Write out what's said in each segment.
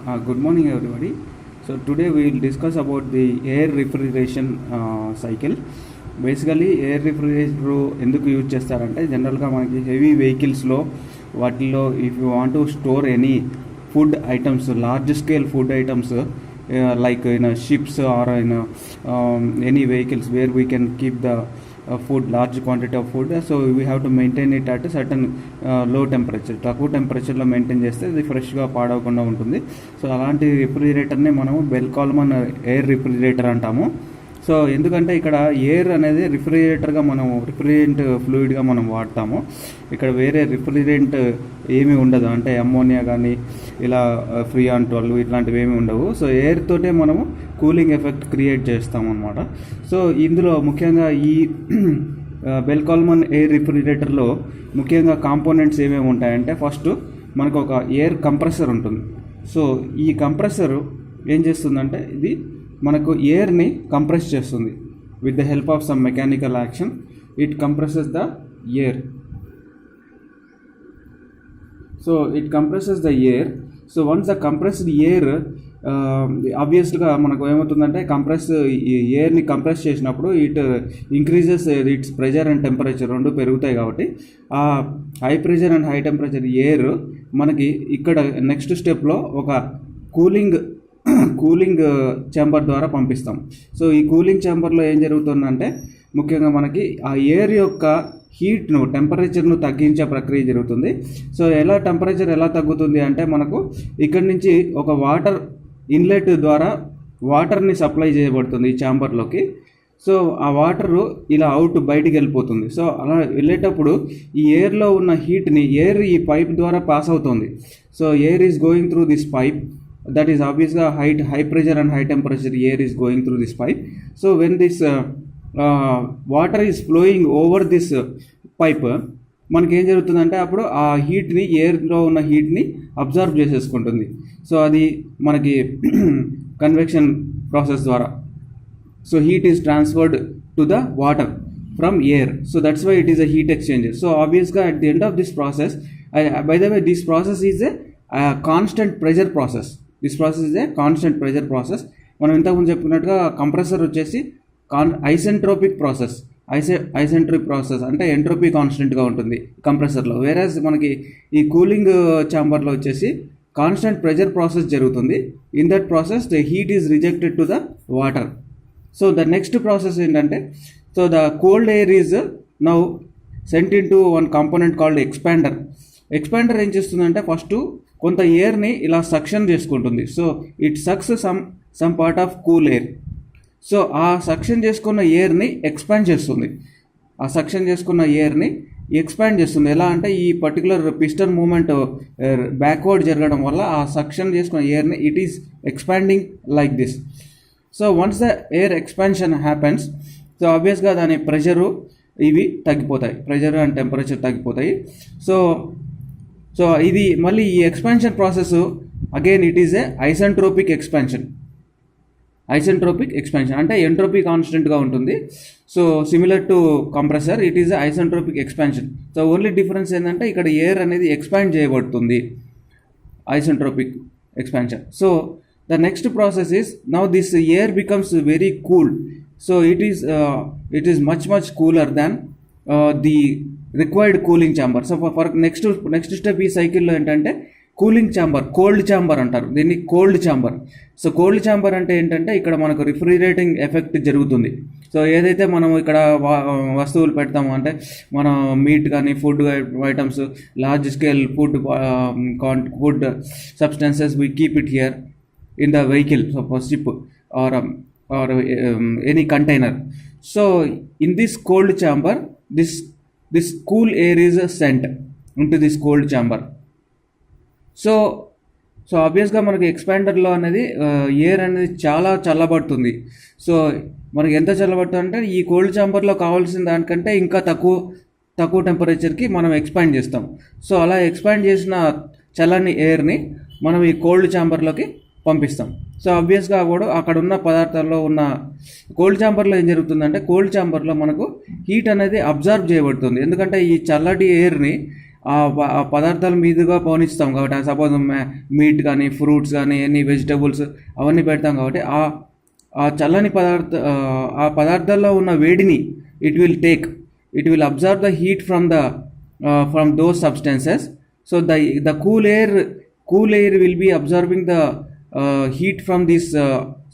Good morning, everybody. So today we will discuss about the air refrigeration cycle. Basically air refrigerator ఎందుకు use చేస్తారంటే జనరల్గా మనకి heavy వెహికల్స్లో వాటిల్లో if you want to store any food items, large scale food items like in ships or in any vehicles where we can keep the food, large quantity of food, so we have to maintain it at a certain low temperature. తక్కువ టెంపరేచర్లో maintain చేస్తే ఇది ఫ్రెష్గా పాడవకుండా ఉంటుంది. So అలాంటి రిఫ్రిజిరేటర్ని మనము bell Coleman air refrigerator అంటాము. So ఎందుకంటే ఇక్కడ ఎయిర్ అనేది రిఫ్రిజిరేటర్గా మనం రిఫ్రిజిరెంట్ ఫ్లూయిడ్గా మనం వాడతాము. ఇక్కడ వేరే రిఫ్రిజిరెంట్ ఏమీ ఉండదు, అంటే అమ్మోనియా కానీ ఇలా ఫ్రీఆన్ 12 ఇట్లాంటివి ఏమీ ఉండవు. సో ఎయిర్ తోటే మనము కూలింగ్ ఎఫెక్ట్ క్రియేట్ చేస్తాం అన్నమాట. సో ఇందులో ముఖ్యంగా ఈ బెల్ కాల్మన్ ఎయిర్ రిఫ్రిజిరేటర్లో ముఖ్యంగా కాంపోనెంట్స్ ఏమేమి ఉంటాయంటే, ఫస్ట్ మనకు ఒక ఎయిర్ కంప్రెసర్ ఉంటుంది. సో ఈ కంప్రెసర్ ఏం చేస్తుందంటే ఇది మనకు ఎయిర్ని కంప్రెస్ చేస్తుంది. With the help of some mechanical action it compresses the air. So it compresses the air. So once the compressed air, ఆబ్వియస్గా మనకు ఏమవుతుందంటే ఎయిర్ని కంప్రెస్ చేసినప్పుడు it increases it's pressure and temperature రెండు పెరుగుతాయి. కాబట్టి ఆ high pressure and high temperature air మనకి ఇక్కడ నెక్స్ట్ స్టెప్లో ఒక కూలింగ్ ఛాంబర్ ద్వారా పంపిస్తాం. సో ఈ కూలింగ్ ఛాంబర్లో ఏం జరుగుతుందంటే ముఖ్యంగా మనకి ఆ ఎయిర్ యొక్క హీట్ను, టెంపరేచర్ను తగ్గించే ప్రక్రియ జరుగుతుంది. సో టెంపరేచర్ ఎలా తగ్గుతుంది అంటే మనకు ఇక్కడి నుంచి ఒక వాటర్ ఇన్లెట్ ద్వారా వాటర్ని సప్లై చేయబడుతుంది ఈ ఛాంబర్లోకి. సో ఆ వాటరు ఇలా బయటికి వెళ్ళిపోతుంది. సో అలా వెళ్ళేటప్పుడు ఈ ఎయిర్లో ఉన్న హీట్ని ఎయిర్ ఈ పైప్ ద్వారా పాస్ అవుతుంది. So air is going through this pipe. That is obviously high pressure and high temperature air is going through this pipe. So when this water is flowing over this pipe, మనకి ఏం జరుగుతుందంటే అప్పుడు ఆ హీట్ని, ఎయిర్లో ఉన్న హీట్ని observe చేసేసుకుంటుంది. So అది మనకి convection process ద్వారా so heat is transferred to the water from air. So that's why it is a heat exchanger. So ఆబ్వియస్గా at the end of this process, by the way this process is a constant pressure process. This process is a constant pressure process. మనం ఇంతకుముందు చెప్పుకున్నట్టుగా compressor వచ్చేసి isentropic process. Isentropic process అంటే entropy కాన్స్టెంట్గా ఉంటుంది కంప్రెసర్లో. Whereas మనకి ఈ కూలింగ్ ఛాంబర్లో వచ్చేసి కాన్స్టెంట్ ప్రెజర్ ప్రాసెస్ జరుగుతుంది. In that process the heat is rejected to the water. So the next process ఏంటంటే, so the cold air is now sent into one component called expander. Expander ఏం చేస్తుందంటే first కొంత ఎయిర్ని ఇలా suction చేసుకుంటుంది. So it sucks some part of cool air. So ఆ suction చేసుకున్న ఎయిర్ని ఎక్స్పాండ్ చేస్తుంది. ఆ సక్షన్ చేసుకున్న ఎయిర్ని ఎక్స్పాండ్ చేస్తుంది. ఎలా అంటే ఈ పర్టికులర్ పిస్టన్ మూమెంట్ బ్యాక్వర్డ్ జరగడం వల్ల ఆ సక్షన్ చేసుకున్న ఎయిర్ని it is expanding like this. So once the air expansion happens, so ఆబ్వియస్గా దాని ప్రెషరు ఇవి తగ్గిపోతాయి, ప్రెషర్ అండ్ టెంపరేచర్ తగ్గిపోతాయి. సో ఇది మళ్ళీ ఈ expansion process again it is a isentropic expansion. Isentropic expansion అంటే ఎంట్రోపీ కాన్స్టెంట్గా ఉంటుంది. So similar to compressor, it is isentropic expansion. So only difference ఏంటంటే ఇక్కడ ఎయిర్ అనేది ఎక్స్పాండ్ చేయబడుతుంది, isentropic expansion. So the next process is now this air becomes very cool. So it is much cooler than the required cooling chamber. So for next step ఈ సైకిల్లో ఏంటంటే cooling chamber, cold chamber అంటారు దీన్ని, cold chamber. So cold chamber అంటే ఏంటంటే ఇక్కడ మనకు రిఫ్రిజిరేటింగ్ effect జరుగుతుంది. సో ఏదైతే మనం ఇక్కడ వస్తువులు పెడతామో, అంటే మనం మీట్ కానీ food items, large scale food substances we keep it here in the vehicle, suppose ship or any container. So in this cold chamber, this cool air is sent into this cold chamber. So ఆబ్వియస్గా మనకి ఎక్స్పాండర్లో అనేది air అనేది చాలా చల్లబడుతుంది. So మనకి ఎంత చల్లబడుతుంది అంటే ఈ cold ఛాంబర్లో కావాల్సిన దానికంటే ఇంకా తక్కువ టెంపరేచర్కి మనం ఎక్స్పాండ్ చేస్తాం. సో అలా ఎక్స్పాండ్ చేసిన చల్లని ఎయిర్ని మనం ఈ కోల్డ్ ఛాంబర్లోకి పంపిస్తాం. సో ఆబ్వియస్గా కూడా అక్కడ ఉన్న పదార్థాల్లో ఉన్న కోల్డ్ ఛాంబర్లో ఏం జరుగుతుందంటే, కోల్డ్ ఛాంబర్లో మనకు హీట్ అనేది అబ్జర్వ్ చేయబడుతుంది. ఎందుకంటే ఈ చల్లటి ఎయిర్ని ఆ పదార్థాల మీదుగా పవనిస్తాం కాబట్టి సపోజ్ మీట్ కానీ ఫ్రూట్స్ కానీ ఎనీ వెజిటబుల్స్ అవన్నీ పెడతాం కాబట్టి ఆ చల్లని ఆ పదార్థాల్లో ఉన్న వేడిని it will observe the heat from those substances. So the cool air will be absorbing the heat from these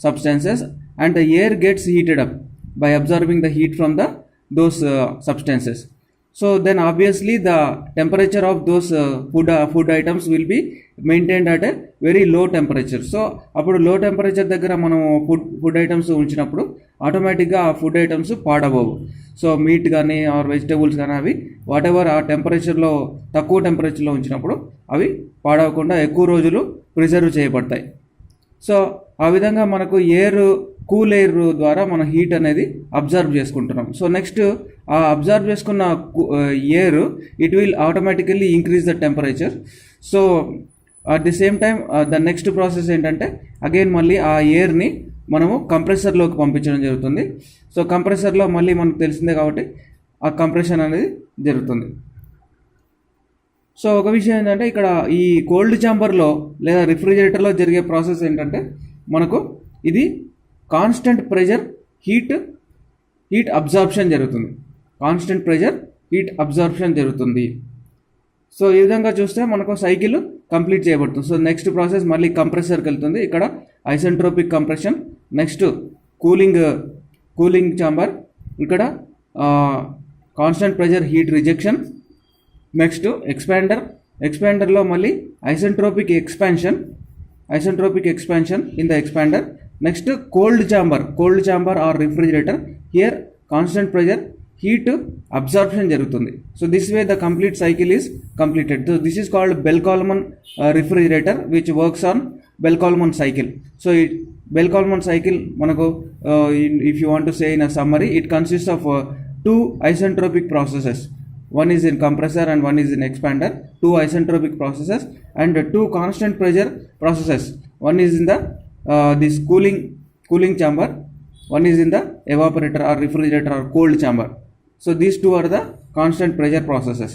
substances, and the air gets heated up by absorbing the heat from those substances. So then obviously the temperature of those food items will be maintained at a very low temperature. So appudu low temperature daggara manam food items unchinappudu automatically ఆ food items పాడవవు. So meet కానీ are vegetables కానీ అవి what ever ఆ టెంపరేచర్లో తక్కువ టెంపరేచర్లో ఉంచినప్పుడు అవి పాడవకుండా ఎక్కువ రోజులు ప్రిజర్వ్ చేయబడతాయి. సో ఆ విధంగా మనకు కూల్ ఎయిర్ ద్వారా మన హీట్ అనేది అబ్జర్వ్ చేసుకుంటున్నాం. సో నెక్స్ట్ ఆ అబ్జర్వ్ చేసుకున్న air it will automatically increase the temperature. So at the same time the next process ఏంటంటే అగైన్ మళ్ళీ ఆ ఎయిర్ని మనము కంప్రెసర్లోకి పంపించడం జరుగుతుంది. సో కంప్రెసర్లో మళ్ళీ మనకు తెలిసిందే కాబట్టి ఆ కంప్రెషన్ అనేది జరుగుతుంది. సో ఒక విషయం ఏంటంటే ఇక్కడ ఈ కోల్డ్ ఛాంబర్లో లేదా రిఫ్రిజిరేటర్లో జరిగే ప్రాసెస్ ఏంటంటే మనకు ఇది కాన్స్టెంట్ ప్రెషర్ హీట్ అబ్జార్ప్షన్ జరుగుతుంది. కాన్స్టెంట్ ప్రెషర్ హీట్ అబ్జార్ప్షన్ జరుగుతుంది. సో ఈ విధంగా చూస్తే మనకు సైకిల్ కంప్లీట్ చేయబడుతుంది. సో నెక్స్ట్ ప్రాసెస్ మళ్ళీ కంప్రెసర్కి వెళ్తుంది. ఇక్కడ isentropic compression, next cooling chamber, ఇక్కడ constant pressure heat rejection, next ఎక్స్పాండర్లో మళ్ళీ isentropic expansion in the expander, next cold chamber or refrigerator. Here constant pressure heat absorption జరుగుతుంది. So this way the complete cycle is completed. So this is called bell-Coleman refrigerator which works on Bell Coleman cycle. So Bell Coleman cycle మనకు if you want to say in a summary, it consist of 2 isentropic processes. One is in compressor and one is in expander. 2 isentropic processes and 2 constant pressure processes. One is in the this cooling chamber. One is in the evaporator or refrigerator or cold chamber. So these 2 are the constant pressure processes.